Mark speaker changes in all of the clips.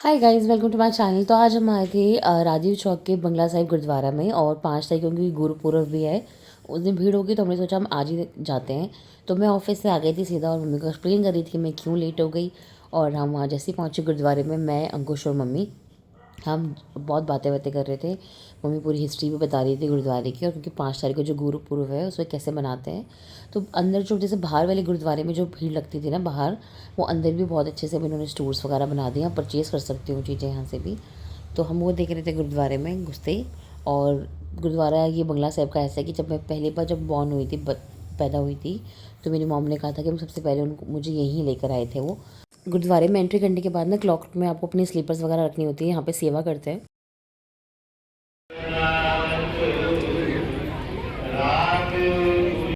Speaker 1: Hi guys, welcome to my channel. तो आज हम आए थे राजीव चौक के बंगला साहिब गुरुद्वारा में, और 5 तारीख क्योंकि गुरुपुरब भी है, उस दिन भीड़ होगी, तो हमने सोचा हम आज ही जाते हैं। तो मैं ऑफिस से आ गई थी सीधा, और मम्मी को एक्सप्लेन कर रही थी कि मैं क्यों लेट हो गई। और हम वहाँ जैसे ही पहुँचे गुरुद्वारे में, मैं, अंकुश और मम्मी, हम बहुत बातें बातें कर रहे थे। मम्मी पूरी हिस्ट्री भी बता रही थी गुरुद्वारे की, और क्योंकि 5 तारीख को जो गुरुपुरब है उसमें कैसे मनाते हैं। तो अंदर जो जैसे बाहर वाले गुरुद्वारे में जो भीड़ लगती थी ना बाहर, वो अंदर भी बहुत अच्छे से इन्होंने स्टोर्स वगैरह बना दिए हैं, परचेज़ कर सकती हूँ चीज़ें यहाँ से भी। तो हम वो देख रहे थे गुरुद्वारे में घुसते ही। और गुरुद्वारा ये बंगला साहिब का ऐसा है कि जब मैं पहली बार जब बॉर्न हुई थी, पैदा हुई थी, तो मेरी मॉम ने कहा था कि हम सबसे पहले उनको मुझे यहीं लेकर आए थे वो। गुरुद्वारे में एंट्री करने के बाद ना क्लॉक में आपको अपनी स्लीपर्स वगैरह रखनी होती है, यहाँ पे सेवा करते हैं।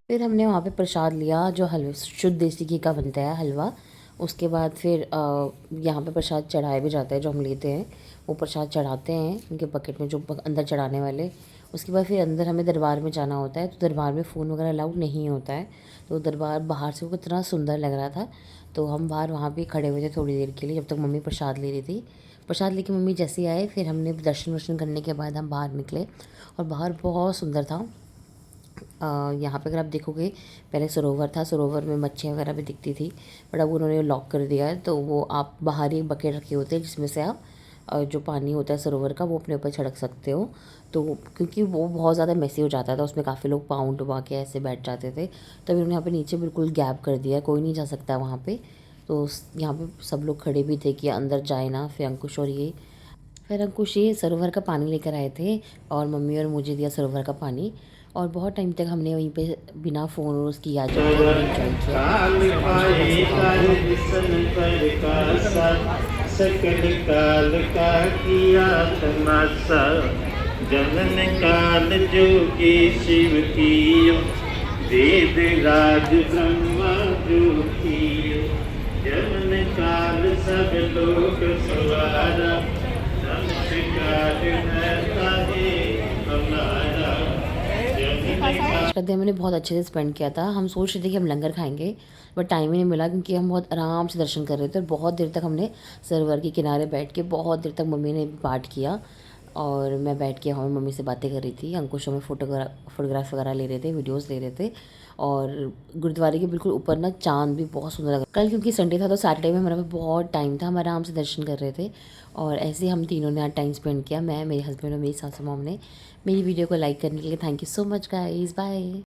Speaker 1: फिर हमने वहाँ पे प्रसाद लिया, जो हलवा शुद्ध देसी घी का बनता है हलवा। उसके बाद फिर यहाँ पे प्रसाद चढ़ाया भी जाता है, जो हम लेते हैं वो प्रसाद चढ़ाते हैं उनके बकेट में, जो अंदर चढ़ाने वाले। उसके बाद फिर अंदर हमें दरबार में जाना होता है, तो दरबार में फ़ोन वगैरह अलाउड नहीं होता है। तो दरबार बाहर से वो कितना सुंदर लग रहा था, तो हम बाहर वहाँ भी खड़े हुए थे थोड़ी देर के लिए, जब तक मम्मी प्रसाद ले रही थी। प्रसाद लेके मम्मी जैसे ही आए, फिर हमने दर्शन वर्शन करने के बाद हम बाहर निकले, और बाहर बहुत सुंदर था। यहाँ पे अगर आप देखोगे, पहले सरोवर था, सरोवर में मच्छियाँ वगैरह भी दिखती थी, बट अब उन्होंने लॉक कर दिया है। तो वो आप बाहर ही बकेट रखे होते हैं, जिसमें से आप जो पानी होता है सरोवर का वो अपने ऊपर छिड़क सकते हो। तो क्योंकि वो बहुत ज़्यादा मेसी हो जाता था, उसमें काफ़ी लोग पाँव डुबा के ऐसे बैठ जाते थे, तो अभी उन्होंने यहाँ पे नीचे बिल्कुल गैप कर दिया है, कोई नहीं जा सकता वहाँ पे। तो यहाँ पे सब लोग खड़े भी थे कि अंदर जाए ना। फिर अंकुश ये सरोवर का पानी लेकर आए थे, और मम्मी और मुझे दिया सरोवर का पानी। और बहुत टाइम तक हमने वहीं पे बिना फ़ोन और उसकी याद रखे हुए एंजॉय किया। अंकुश को पैसे
Speaker 2: सकल काल का किया तमाशा, जनन काल जोगी शिव कियो, वेद राज ब्रह्मा जो कियो, जनन काल सब लोक सवारा, नमस्कार है ताहे हमारा।
Speaker 1: आज का दिन मैंने बहुत अच्छे से स्पेंड किया था। हम सोच रहे थे कि हम लंगर खाएंगे, बट टाइम ही नहीं मिला, क्योंकि हम बहुत आराम से दर्शन कर रहे थे, और बहुत देर तक हमने सरोवर के किनारे बैठ के, बहुत देर तक मम्मी ने पाठ किया, और मैं बैठ के हमें मम्मी से बातें कर रही थी। अंकुश हमें फोटोग्राफ वगैरह ले रहे थे, वीडियोस ले रहे थे। और गुरुद्वारे के बिल्कुल ऊपर ना चांद भी बहुत सुंदर लग रहा। कल क्योंकि संडे था, तो सैटरडे में हमारे पास बहुत टाइम था, हम आराम से दर्शन कर रहे थे। और ऐसे ही हम तीनों ने आज टाइम स्पेंड किया, मैं, मेरे हस्बैंड और मेरी सासू मॉम ने। मेरी वीडियो को लाइक करने के लिए thank you so much guys, bye.